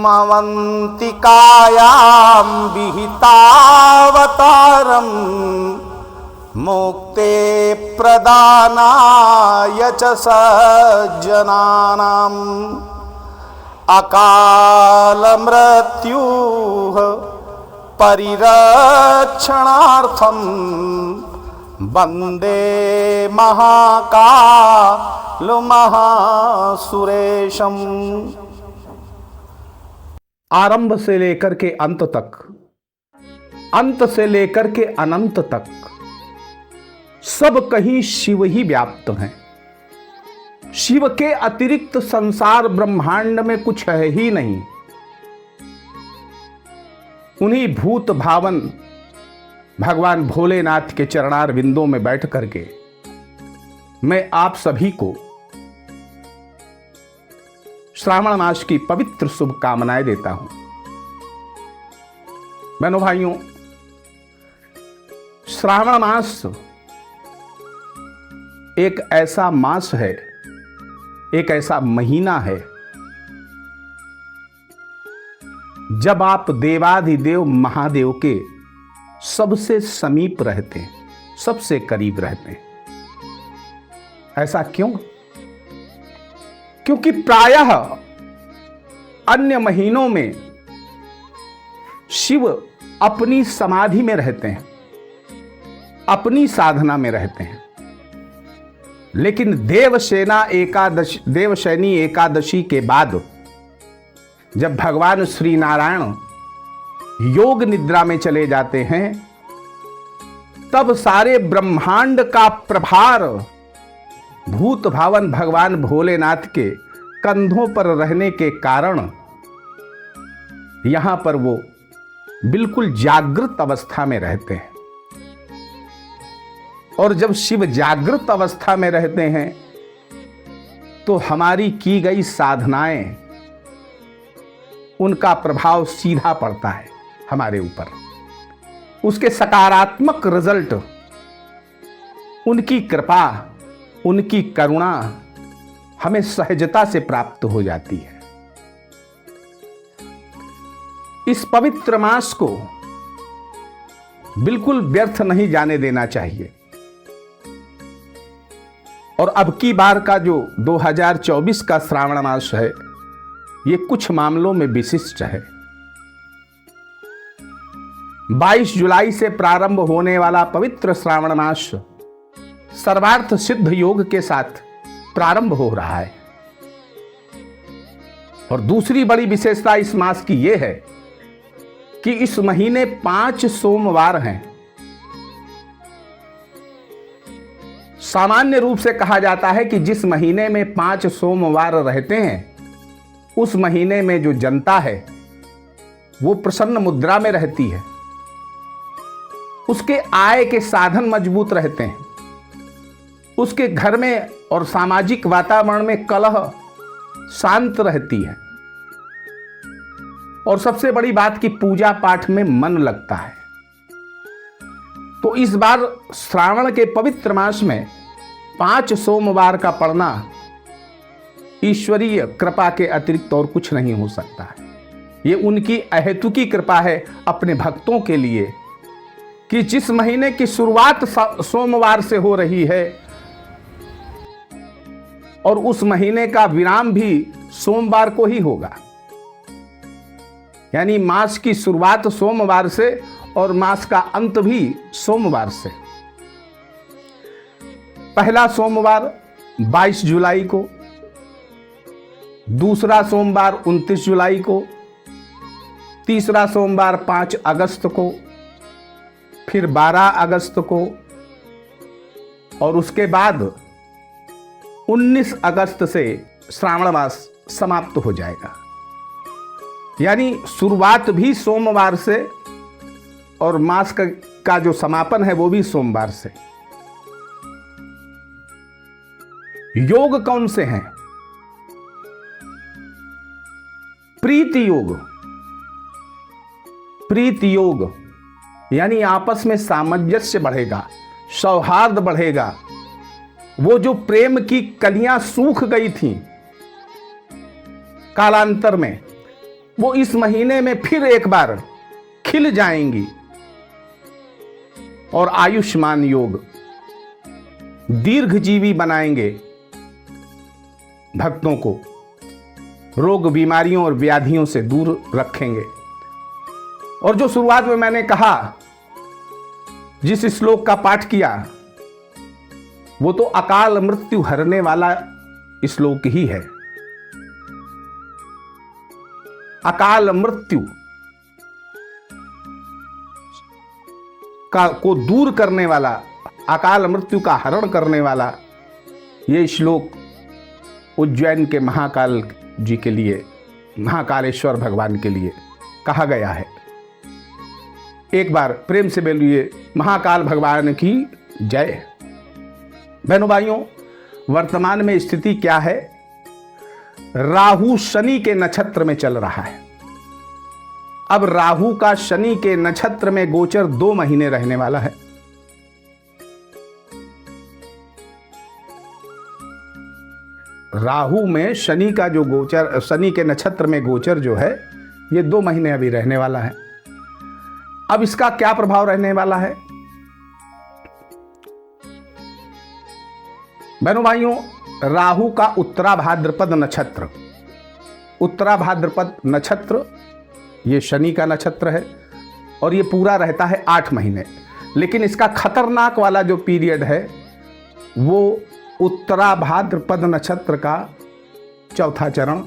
अवंतिकायां विहितावतारं मुक्ते प्रदानाय च सज्जनानाम् अकाल मृत्युः परिरक्षणार्थं वंदे महाकाल महासुरेशम। आरंभ से लेकर के अंत तक, अंत से लेकर के अनंत तक सब कहीं शिव ही व्याप्त हैं। शिव के अतिरिक्त संसार ब्रह्मांड में कुछ है ही नहीं। उन्हीं भूत भावन भगवान भोलेनाथ के चरणार बिंदों में बैठ करके मैं आप सभी को श्रावण मास की पवित्र शुभकामनाएं देता हूं। बहनों भाइयों, श्रावण मास एक ऐसा मास है, एक ऐसा महीना है जब आप देवाधिदेव महादेव के सबसे समीप रहते हैं, सबसे करीब रहते हैं। ऐसा क्यों? क्योंकि प्रायः अन्य महीनों में शिव अपनी समाधि में रहते हैं, अपनी साधना में रहते हैं। लेकिन देवशयनी एकादशी के बाद जब भगवान श्री नारायण योग निद्रा में चले जाते हैं, तब सारे ब्रह्मांड का प्रभार भूत भावन भगवान भोलेनाथ के कंधों पर रहने के कारण यहां पर वो बिल्कुल जागृत अवस्था में रहते हैं। और जब शिव जागृत अवस्था में रहते हैं तो हमारी की गई साधनाएं, उनका प्रभाव सीधा पड़ता है हमारे ऊपर। उसके सकारात्मक रिजल्ट, उनकी कृपा, उनकी करुणा हमें सहजता से प्राप्त हो जाती है। इस पवित्र मास को बिल्कुल व्यर्थ नहीं जाने देना चाहिए। और अब की बार का जो 2024 का श्रावण मास है, ये कुछ मामलों में विशिष्ट है। 22 जुलाई से प्रारंभ होने वाला पवित्र श्रावण मास सर्वार्थ सिद्ध योग के साथ प्रारंभ हो रहा है। और दूसरी बड़ी विशेषता इस मास की यह है कि इस महीने 5 सोमवार हैं। सामान्य रूप से कहा जाता है कि जिस महीने में 5 सोमवार रहते हैं, उस महीने में जो जनता है वो प्रसन्न मुद्रा में रहती है, उसके आय के साधन मजबूत रहते हैं, उसके घर में और सामाजिक वातावरण में कलह शांत रहती है, और सबसे बड़ी बात कि पूजा पाठ में मन लगता है। तो इस बार श्रावण के पवित्र मास में 5 सोमवार का पड़ना ईश्वरीय कृपा के अतिरिक्त और कुछ नहीं हो सकता है। ये उनकी अहेतुकी कृपा है अपने भक्तों के लिए कि जिस महीने की शुरुआत सोमवार से हो रही है और उस महीने का विराम भी सोमवार को ही होगा। यानी मास की शुरुआत सोमवार से और मास का अंत भी सोमवार से। पहला सोमवार 22 जुलाई को, दूसरा सोमवार 29 जुलाई को, तीसरा सोमवार 5 अगस्त को, फिर 12 अगस्त को, और उसके बाद 19 अगस्त से श्रावण मास समाप्त हो जाएगा। यानी शुरुआत भी सोमवार से और मास का जो समापन है वो भी सोमवार से। योग कौन से हैं? प्रीति योग। प्रीति योग यानी आपस में सामंजस्य बढ़ेगा, सौहार्द बढ़ेगा। वो जो प्रेम की कलियां सूख गई थीं कालांतर में, वो इस महीने में फिर एक बार खिल जाएंगी और आयुष्मान योग दीर्घजीवी बनाएंगे भक्तों को, रोग बीमारियों और व्याधियों से दूर रखेंगे। और जो शुरुआत में मैंने कहा, जिस श्लोक का पाठ किया, वो तो अकाल मृत्यु हरने वाला श्लोक ही है। अकाल मृत्यु को दूर करने वाला, अकाल मृत्यु का हरण करने वाला ये श्लोक उज्जैन के महाकाल जी के लिए, महाकालेश्वर भगवान के लिए कहा गया है। एक बार प्रेम से बोलिए महाकाल भगवान की जय। बहनों भाइयों, वर्तमान में स्थिति क्या है? राहु शनि के नक्षत्र में चल रहा है। अब राहु का शनि के नक्षत्र में गोचर 2 महीने रहने वाला है। राहु में शनि का जो गोचर, शनि के नक्षत्र में गोचर जो है, ये 2 महीने अभी रहने वाला है। अब इसका क्या प्रभाव रहने वाला है? बहनों भाइयों, राहु का उत्तरा भाद्रपद नक्षत्र, उत्तरा भाद्रपद नक्षत्र ये शनि का नक्षत्र है और ये पूरा रहता है 8 महीने। लेकिन इसका खतरनाक वाला जो पीरियड है वो उत्तरा भाद्रपद नक्षत्र का 4था चरण,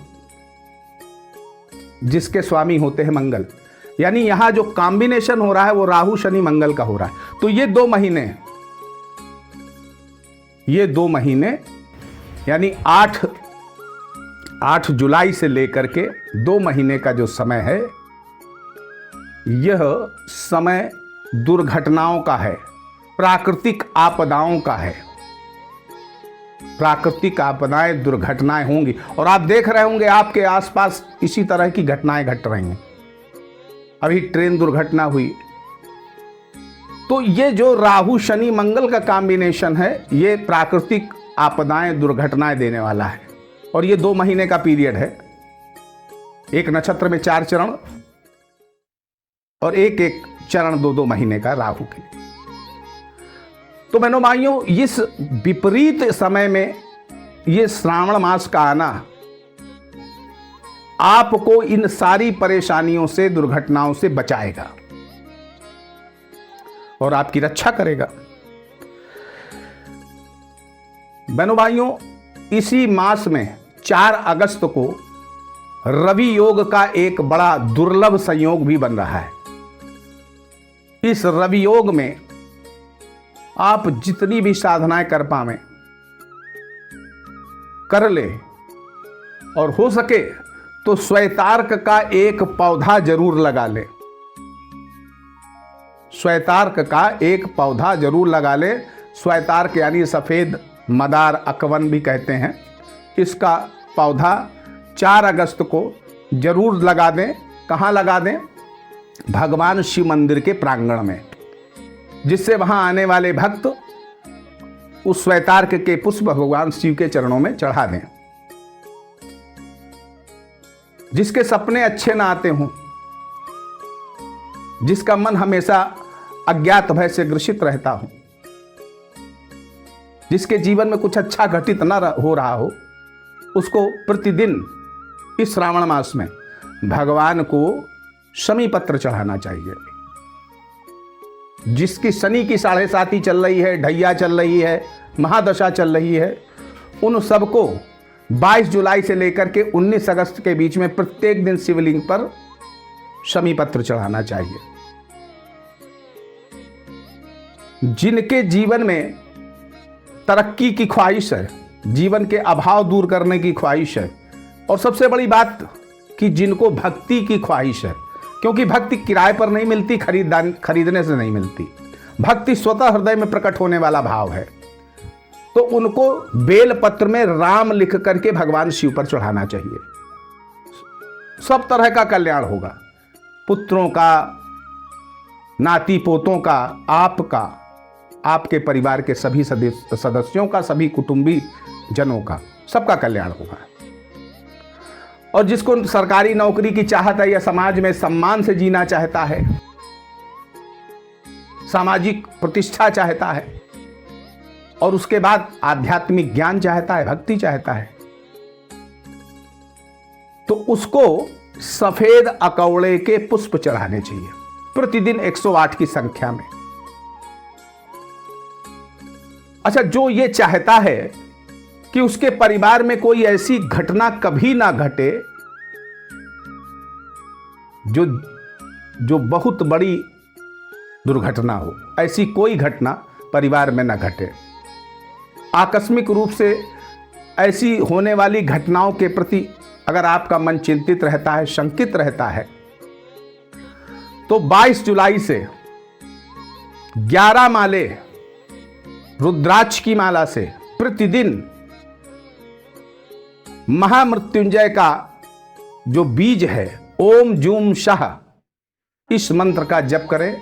जिसके स्वामी होते हैं मंगल। यानी यहां जो कॉम्बिनेशन हो रहा है वो राहु शनि मंगल का हो रहा है। तो ये 2 महीने, ये 2 महीने यानी 8 जुलाई से लेकर के 2 महीने का जो समय है, यह समय दुर्घटनाओं का है, प्राकृतिक आपदाओं का है। प्राकृतिक आपदाएं, दुर्घटनाएं होंगी और आप देख रहे होंगे आपके आसपास इसी तरह की घटनाएं घट रही हैं। अभी ट्रेन दुर्घटना हुई। तो ये जो राहु शनि मंगल का कॉम्बिनेशन है, ये प्राकृतिक आपदाएं, दुर्घटनाएं देने वाला है। और ये 2 महीने का पीरियड है। एक नक्षत्र में 4 चरण और एक एक चरण 2-2 महीने का राहु के लिए। तो बहनों भाइयों, इस विपरीत समय में ये श्रावण मास का आना आपको इन सारी परेशानियों से, दुर्घटनाओं से बचाएगा और आपकी रक्षा करेगा। बहनों भाइयों, इसी मास में 4 अगस्त को रवि योग का एक बड़ा दुर्लभ संयोग भी बन रहा है। इस रवि योग में आप जितनी भी साधनाएं कर पावें कर ले, और हो सके तो श्वेतार्क का एक पौधा जरूर लगा ले। श्वेतार्क का एक पौधा जरूर लगा ले। श्वेतार्क यानी सफेद मदार अकवन भी कहते हैं। इसका पौधा 4 अगस्त को जरूर लगा दें। कहाँ लगा दें? भगवान शिव मंदिर के प्रांगण में, जिससे वहां आने वाले भक्त उस श्वेतार्क के पुष्प भगवान शिव के चरणों में चढ़ा दें। जिसके सपने अच्छे ना आते हों, जिसका मन हमेशा अज्ञात भय से ग्रसित रहता हो, जिसके जीवन में कुछ अच्छा घटित न हो रहा हो, उसको प्रतिदिन इस श्रावण मास में भगवान को शमी पत्र चढ़ाना चाहिए। जिसकी शनि की 7.5 चल रही है, ढैया चल रही है, महादशा चल रही है, उन सबको 22 जुलाई से लेकर के 19 अगस्त के बीच में प्रत्येक दिन शिवलिंग पर शमी पत्र चढ़ाना चाहिए। जिनके जीवन में तरक्की की ख्वाहिश है, जीवन के अभाव दूर करने की ख्वाहिश है, और सबसे बड़ी बात कि जिनको भक्ति की ख्वाहिश है, क्योंकि भक्ति किराए पर नहीं मिलती, खरीदने से नहीं मिलती। भक्ति स्वतः हृदय में प्रकट होने वाला भाव है। तो उनको बेल पत्र में राम लिख करके भगवान शिव पर चढ़ाना चाहिए। सब तरह का कल्याण होगा, पुत्रों का, नाती पोतों का, आपका, आपके परिवार के सभी सदस्यों का, सभी कुटुंबी जनों का, सबका कल्याण होगा। और जिसको सरकारी नौकरी की चाहत है या समाज में सम्मान से जीना चाहता है, सामाजिक प्रतिष्ठा चाहता है, और उसके बाद आध्यात्मिक ज्ञान चाहता है, भक्ति चाहता है, तो उसको सफेद अकौड़े के पुष्प चढ़ाने चाहिए प्रतिदिन 108 की संख्या में। अच्छा, जो ये चाहता है कि उसके परिवार में कोई ऐसी घटना कभी ना घटे जो बहुत बड़ी दुर्घटना हो, ऐसी कोई घटना परिवार में ना घटे, आकस्मिक रूप से ऐसी होने वाली घटनाओं के प्रति अगर आपका मन चिंतित रहता है, शंकित रहता है, तो 22 जुलाई से 11 माले रुद्राक्ष की माला से प्रतिदिन महामृत्युंजय का जो बीज है ओम जूम शाह, इस मंत्र का जप करें,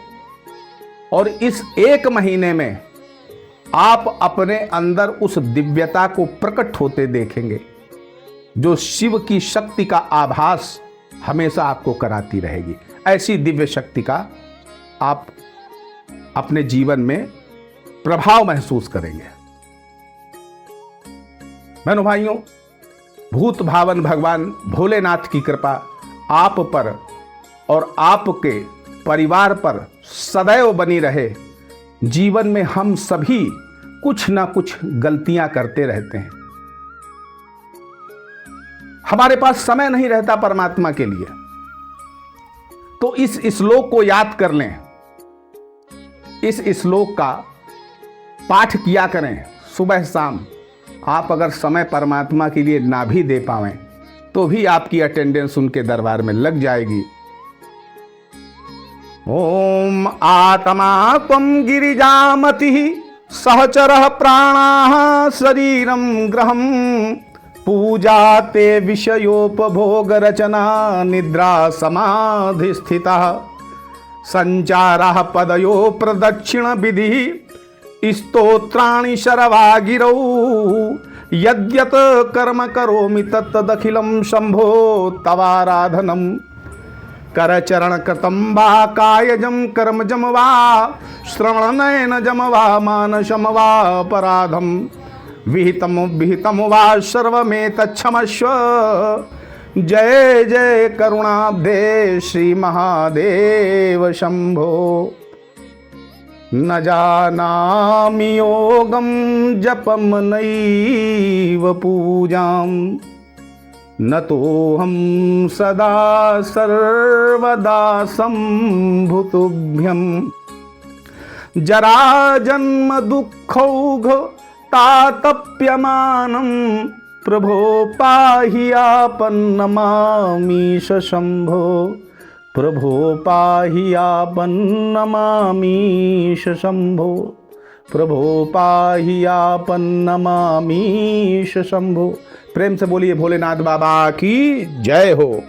और इस 1 महीने में आप अपने अंदर उस दिव्यता को प्रकट होते देखेंगे जो शिव की शक्ति का आभास हमेशा आपको कराती रहेगी। ऐसी दिव्य शक्ति का आप अपने जीवन में प्रभाव महसूस करेंगे। बहनों भाइयों, भूत भावन भगवान भोलेनाथ की कृपा आप पर और आपके परिवार पर सदैव बनी रहे। जीवन में हम सभी कुछ ना कुछ गलतियां करते रहते हैं, हमारे पास समय नहीं रहता परमात्मा के लिए, तो इस श्लोक को याद कर लें, इस श्लोक का पाठ किया करें सुबह शाम। आप अगर समय परमात्मा के लिए ना भी दे पावें तो भी आपकी अटेंडेंस उनके दरबार में लग जाएगी। ओम आत्मा त्वं गिरिजामति सहचरः प्राणाः शरीरं ग्रहं पूजा ते विषयोपभोग रचना निद्रा समाधि स्थितः संचारः पदयो प्रदक्षिण विधि स्तोत्राणि शरवा गिरौ यद्यत कर्म करोमि तत्तदखिलं शंभो तवाराधनम् करचरण कृतं वा कायजं कर्मजं वा श्रवणनयनजं वा मानसं वा अपराधं विहितं वा सर्वमेतच्छमस्व। जय जय करुणाब्धे श्री महादेव शंभो। न जानामि योगं जपं नैव पूजां न तोऽहं सदा सर्वदा सम्भुतुभ्यं जरा जन्म दुःखौघ तातप्यमानं प्रभो पाहि आपन्नमामीश शंभो। प्रभो पाहि आपन्नमामीश शंभो। प्रभो पाहि आपन्नमामीश शंभो। प्रेम से बोलिए भोलेनाथ बाबा की जय हो।